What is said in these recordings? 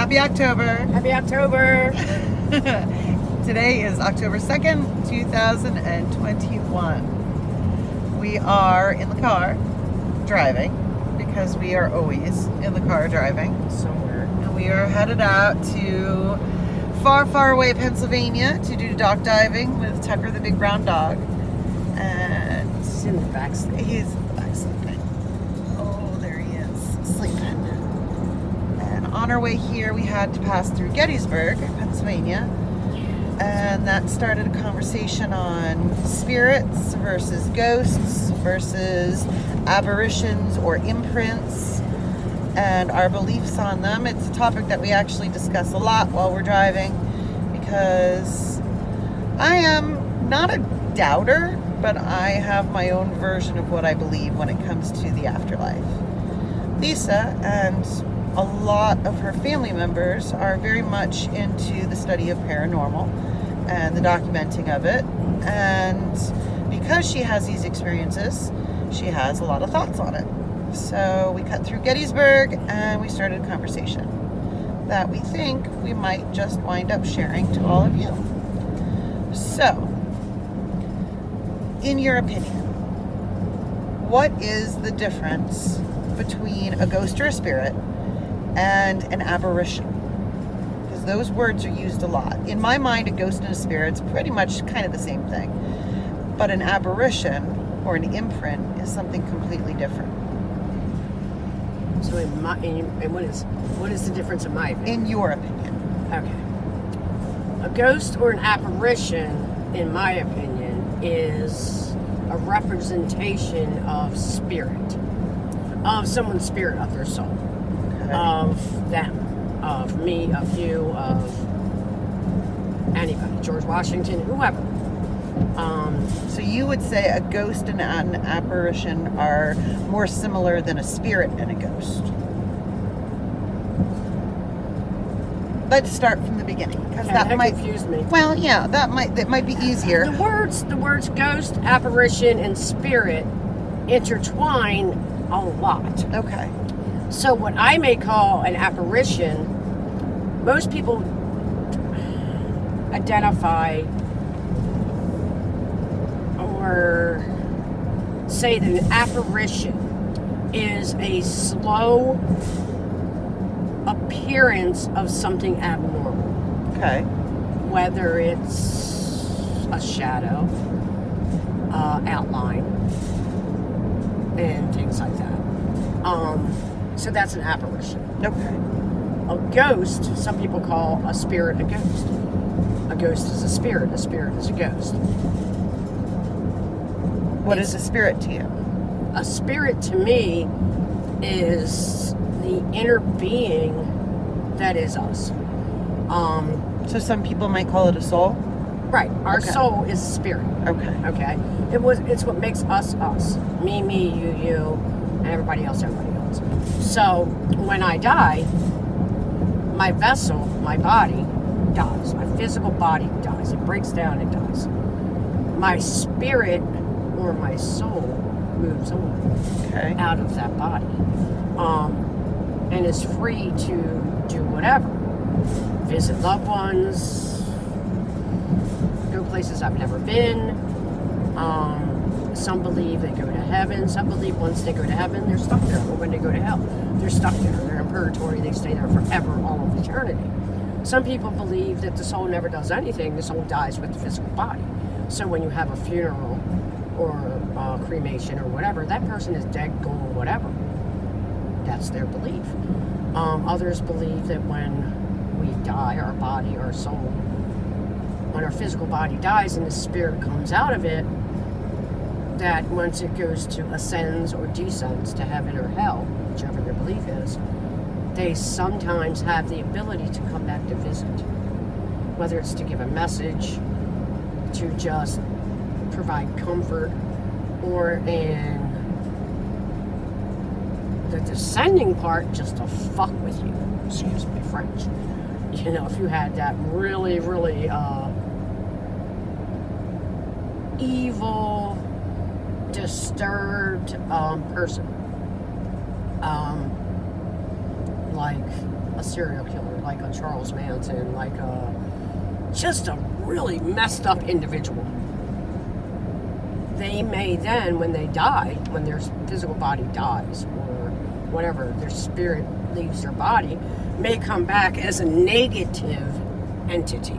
Happy October. Happy October. Today is October 2nd, 2021. We are in the car driving because we are always in the car driving. Somewhere. And we are headed out to far, far away Pennsylvania to do dock diving with Tucker the big brown dog. And He's in the back seat. he's back sleeping. Oh, there he is, sleeping. And on our way here, we had to pass through Gettysburg, Pennsylvania. And that started a conversation on spirits versus ghosts versus apparitions or imprints and our beliefs on them. It's a topic that we actually discuss a lot while we're driving because I am not a doubter, but I have my own version of what I believe when it comes to the afterlife. Lisa and a lot of her family members are very much into the study of paranormal and the documenting of it. And because she has these experiences, she has a lot of thoughts on it. So we cut through Gettysburg and we started a conversation that we think we might just wind up sharing to all of you. So, in your opinion, what is the difference between a ghost or a spirit and an apparition? Because those words are used a lot. In my mind, a ghost and a spirit's pretty much kind of the same thing. But an apparition or an imprint is something completely different. So what is the difference in my opinion? In your opinion. Okay. A ghost or an apparition, in my opinion, is a representation of spirit. Of someone's spirit, of their soul. Okay. Of them. Of me, of you, of anybody. George Washington, whoever. So you would say a ghost and an apparition are more similar than a spirit and a ghost. Let's start from the beginning because that might confuse me. Well, yeah, that might be easier. The words ghost, apparition, and spirit intertwine a lot. Okay. So what I may call an apparition, most people identify or say that an apparition is a slow appearance of something abnormal. Okay. Whether it's a shadow, outline, and things like that. So that's an apparition. Okay. A ghost, some people call a spirit a ghost. A ghost is a spirit is a ghost. What is a spirit to you? A spirit to me is the inner being that is us. So some people might call it a soul? Right. Our Okay. soul is spirit. Okay. Okay. It's what makes us us. Me, you, and everybody else. So when I die, my vessel, my body dies. My physical body dies. It breaks down, it dies. My spirit or my soul moves on out of that body. And is free to do whatever. Visit loved ones, go places I've never been. Some believe they go to heaven. Some believe once they go to heaven, they're stuck there. Or when they go to hell, they're stuck there. They're in purgatory. They stay there forever, all of eternity. Some people believe that the soul never does anything. The soul dies with the physical body. So when you have a funeral or cremation or whatever, that person is dead, gone, whatever. That's their belief. Others believe that when we die, our body, our soul, when our physical body dies and the spirit comes out of it, that once it goes to ascends or descends to heaven or hell, whichever their belief is, they sometimes have the ability to come back to visit. Whether it's to give a message, to just provide comfort, or in the descending part, just to fuck with you. Excuse me, French. You know, if you had that really, really evil, disturbed person, like a serial killer, like a Charles Manson, like just a really messed up individual. They may then, when they die, when their physical body dies, or whatever, their spirit leaves their body, may come back as a negative entity,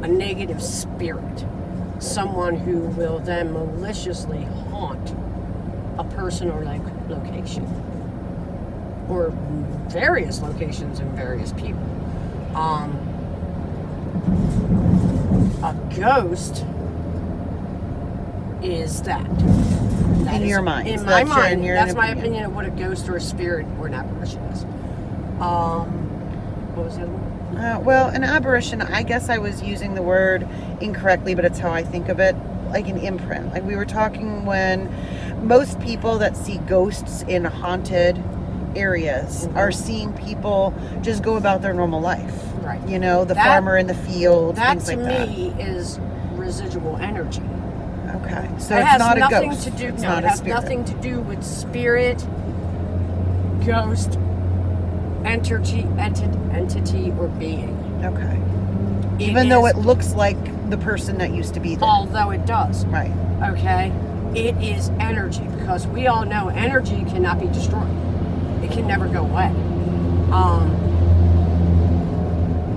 a negative spirit, someone who will then maliciously haunt a person or like location, or various locations and various people. A ghost is that. In your mind. In my mind, that's my opinion of what a ghost or a spirit or an apparition is. What was the other one? Well, an apparition, I guess I was using the word incorrectly, but it's how I think of it, like an imprint. Like we were talking when most people that see ghosts in haunted areas are seeing people just go about their normal life. Right. You know, the farmer in the field, things like that. That to me is residual energy. Okay. So it's not a ghost. It has nothing to do with spirit, ghost, entity or being. Okay. Even though it looks like the person that used to be there. Although it does. Right. Okay. It is energy, because we all know energy cannot be destroyed. It can never go away.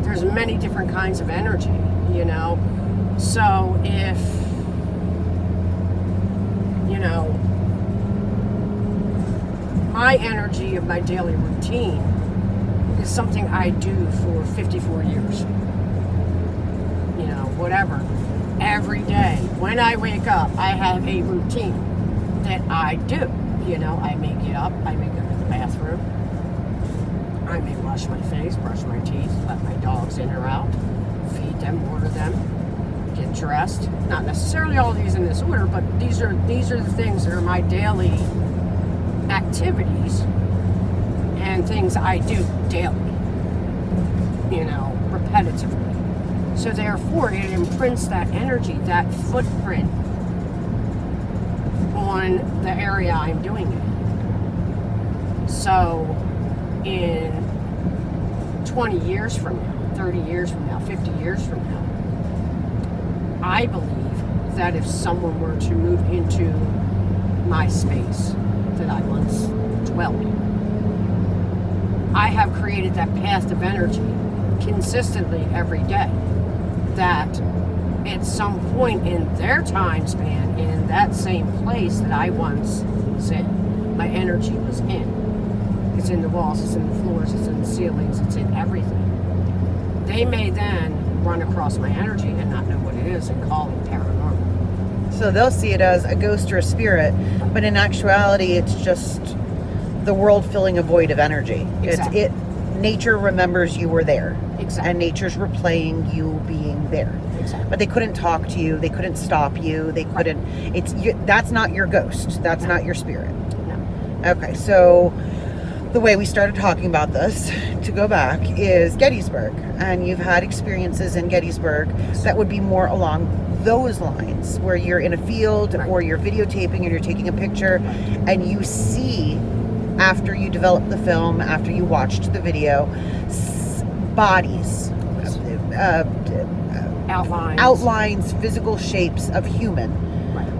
There's many different kinds of energy, you know. So if, you know, my energy of my daily routine is something I do for 54 years. You know, whatever. Every day, when I wake up, I have a routine that I do. You know, I may get up, I may go to the bathroom, I may wash my face, brush my teeth, let my dogs in or out, feed them, water them, get dressed. Not necessarily all these in this order, but these are the things that are my daily activities and things I do daily, you know, repetitively. So therefore, it imprints that energy, that footprint on the area I'm doing it. So in 20 years from now, 30 years from now, 50 years from now, I believe that if someone were to move into my space that I once dwelled in, I have created that path of energy consistently every day, that at some point in their time span, in that same place that I once was in, my energy was in. It's in the walls, it's in the floors, it's in the ceilings, it's in everything. They may then run across my energy and not know what it is and call it paranormal. So they'll see it as a ghost or a spirit, but in actuality, it's just the world filling a void of energy. Exactly. Nature remembers you were there. Exactly. And nature's replaying you being there. Exactly. But they couldn't talk to you. They couldn't stop you. They couldn't. That's not your ghost. That's not your spirit. No. Okay, so the way we started talking about this, to go back, is Gettysburg. And you've had experiences in Gettysburg that would be more along those lines, where you're in a field or you're videotaping and you're taking a picture and you see, after you developed the film, after you watched the video, bodies, outlines, physical shapes of human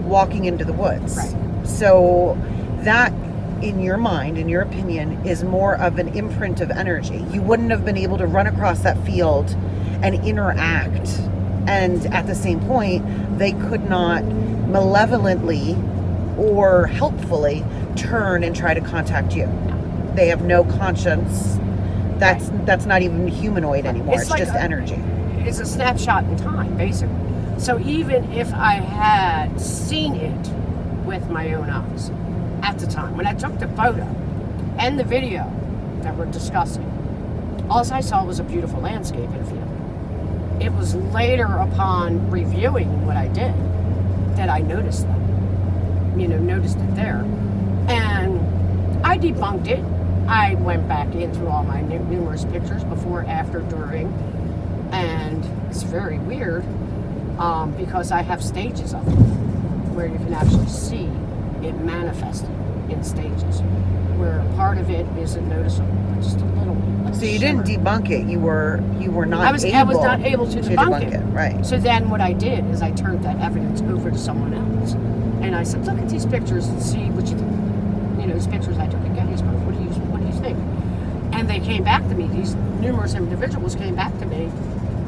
walking into the woods. Right. So that, in your mind, in your opinion, is more of an imprint of energy. You wouldn't have been able to run across that field and interact, and at the same point, they could not malevolently or helpfully turn and try to contact you. They have no conscience. That's not even humanoid anymore. It's like just energy. It's a snapshot in time, basically. So even if I had seen it with my own eyes at the time, when I took the photo and the video that we're discussing, all I saw was a beautiful landscape in a field. It was later, upon reviewing what I did, that I noticed that. Noticed it there. And I debunked it. I went back in through all my numerous pictures, before, after, during, and it's very weird because I have stages of it where you can actually see it manifested in stages. where part of it isn't noticeable, but just a little. Like So you shimmer. didn't debunk it. You were not I was not able to debunk it. Right. So then what I did is I turned that evidence over to someone else. And I said, look at these pictures and see what you think. You know, these pictures I took at Gettysburg. What do you think? And they came back to me. These numerous individuals came back to me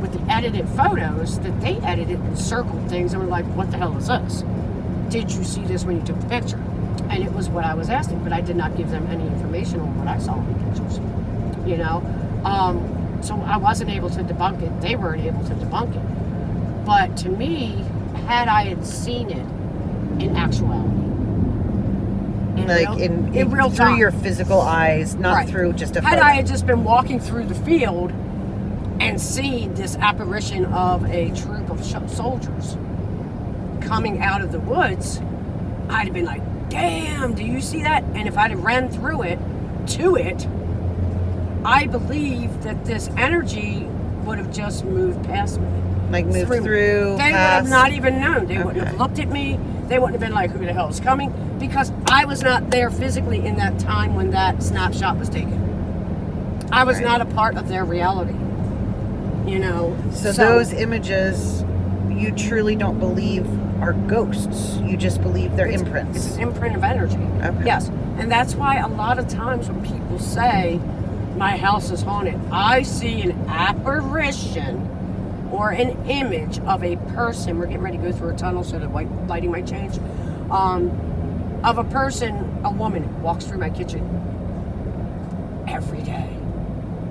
with the edited photos that they edited and circled things and were like, what the hell is this? Did you see this when you took the picture? And it was what I was asking, but I did not give them any information on what I saw in the pictures. You know? So I wasn't able to debunk it. They weren't able to debunk it. But to me, had I had seen it in actuality, in real through time, your physical eyes, not right, through just a had photo. I had just been walking through the field and seen this apparition of a troop of soldiers coming out of the woods, I'd have been like, damn, do you see that? And if I'd have ran through it, to it, I believe that this energy would have just moved past me. Like moved through, They would have not even known. They wouldn't have Okay. looked at me. They wouldn't have been like, who the hell is coming? Because I was not there physically in that time when that snapshot was taken. I was Right. not a part of their reality. You know? So those images, you truly don't believe are ghosts. You just believe they're imprints. It's an imprint of energy. Okay. Yes. And that's why a lot of times when people say, my house is haunted, I see an apparition or an image of a person. We're getting ready to go through a tunnel, so the white lighting might change. Of a person, a woman, walks through my kitchen every day.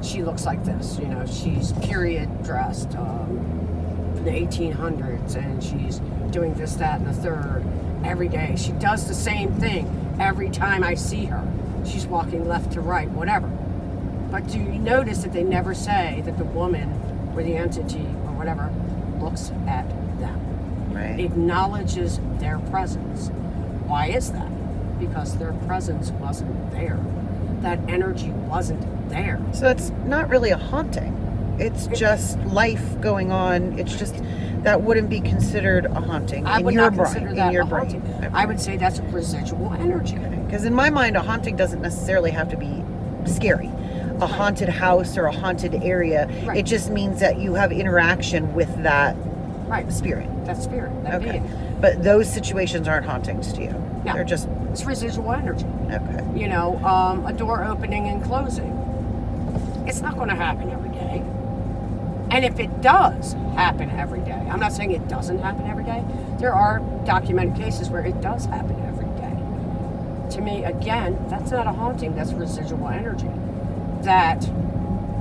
She looks like this, you know, she's period dressed from the 1800s, and she's doing this, that, and the third every day. She does the same thing every time I see her. She's walking left to right, whatever. But do you notice that they never say that the woman or the entity or whatever looks at them? Right. Acknowledges their presence. Why is that? Because their presence wasn't there. That energy wasn't there. So it's not really a haunting. It's just life going on. It's just that wouldn't be considered a haunting I in would your not brain. consider that in your a haunting. brain. Okay. I would say that's residual energy. Because in my mind, a haunting doesn't necessarily have to be scary. A haunted house or a haunted area, Right. it just means that you have interaction with that Right. spirit. That spirit, that Okay. being. But those situations aren't hauntings to you. No. They're just, It's residual energy. okay. You know, a door opening and closing. It's not going to happen every day. And if it does happen every day, I'm not saying it doesn't happen every day. There are documented cases where it does happen every day. To me, again, that's not a haunting, that's residual energy. That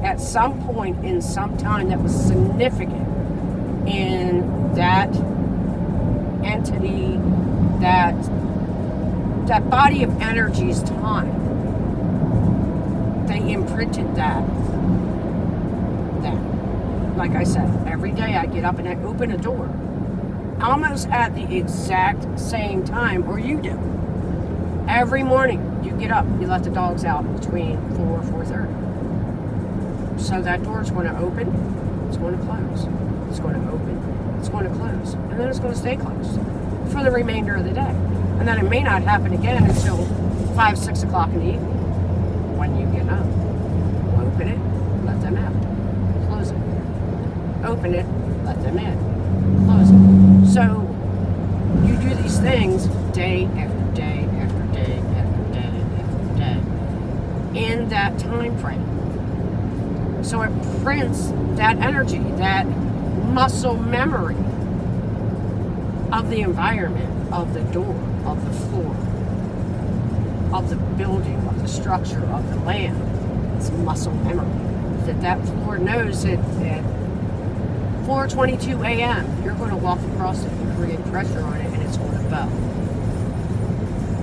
at some point in some time that was significant in that entity, that body of energy's time, they imprinted that. Like I said, every day I get up and I open a door almost at the exact same time, or you do. Every morning you get up, you let the dogs out between 4 and 4:30. So that door's going to open, it's going to close. It's going to open, it's going to close. And then it's going to stay closed for the remainder of the day. And then it may not happen again until 5, 6 o'clock in the evening when you get up. Open it, let them out. Close it. Open it, let them in. Close it. So you do these things day after day after day after day after day in that time frame. So it prints that energy, that muscle memory of the environment, of the door, of the floor, of the building, of the structure, of the land. It's muscle memory. That floor knows that at 4:22 a.m. you're going to walk across it and create pressure on it, and it's going to bow.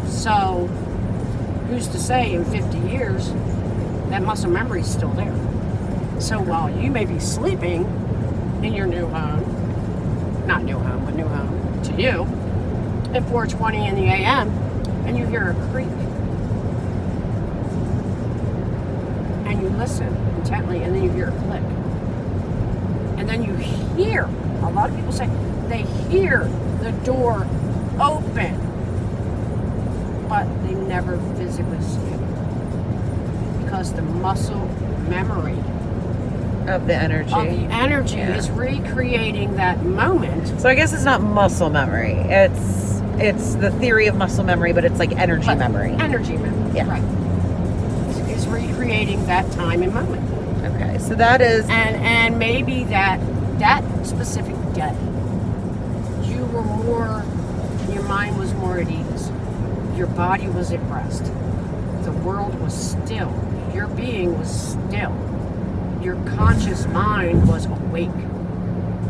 So who's to say in 50 years that muscle memory is still there? So while you may be sleeping in your new home, not new home, but new home to you, at 4:20 in the a.m., and you hear a creak, and you listen intently, and then you hear a click, and then you hear, a lot of people say they hear the door open, but they never physically see it. because the muscle memory Of the energy. of the energy Yeah. is recreating that moment. So I guess it's not muscle memory. It's the theory of muscle memory, but it's like energy But memory. Energy memory. Yeah. Right. Is recreating that time and moment. Okay, so that is And maybe that specific day, your mind was more at ease. Your body was at rest. The world was still. Your being was still. Your conscious mind was awake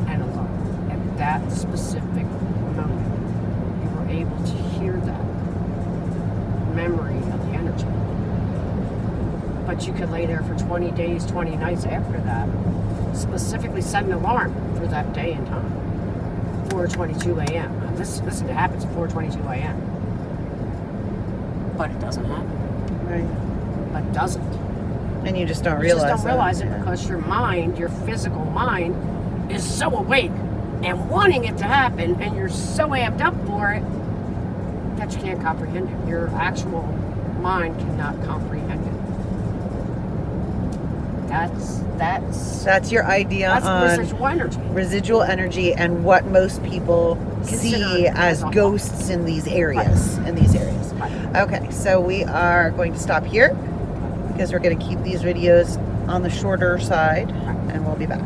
and alert at that specific moment. You were able to hear that memory of the energy. But you could lay there for 20 days, 20 nights after that, specifically set an alarm for that day and time. 4:22 a.m. Listen, it happens at 4:22 a.m. But it doesn't happen. right, But it doesn't. and you just don't You realize. just don't realize it Yeah. because your mind, your physical mind, is so awake and wanting it to happen, and you're so amped up for it that you can't comprehend it. Your actual mind cannot comprehend it. That's your idea That's on residual energy. residual energy and what most people see Consider as as a- ghosts in these areas. Right. Okay, so we are going to stop here because we're going to keep these videos on the shorter side, and we'll be back.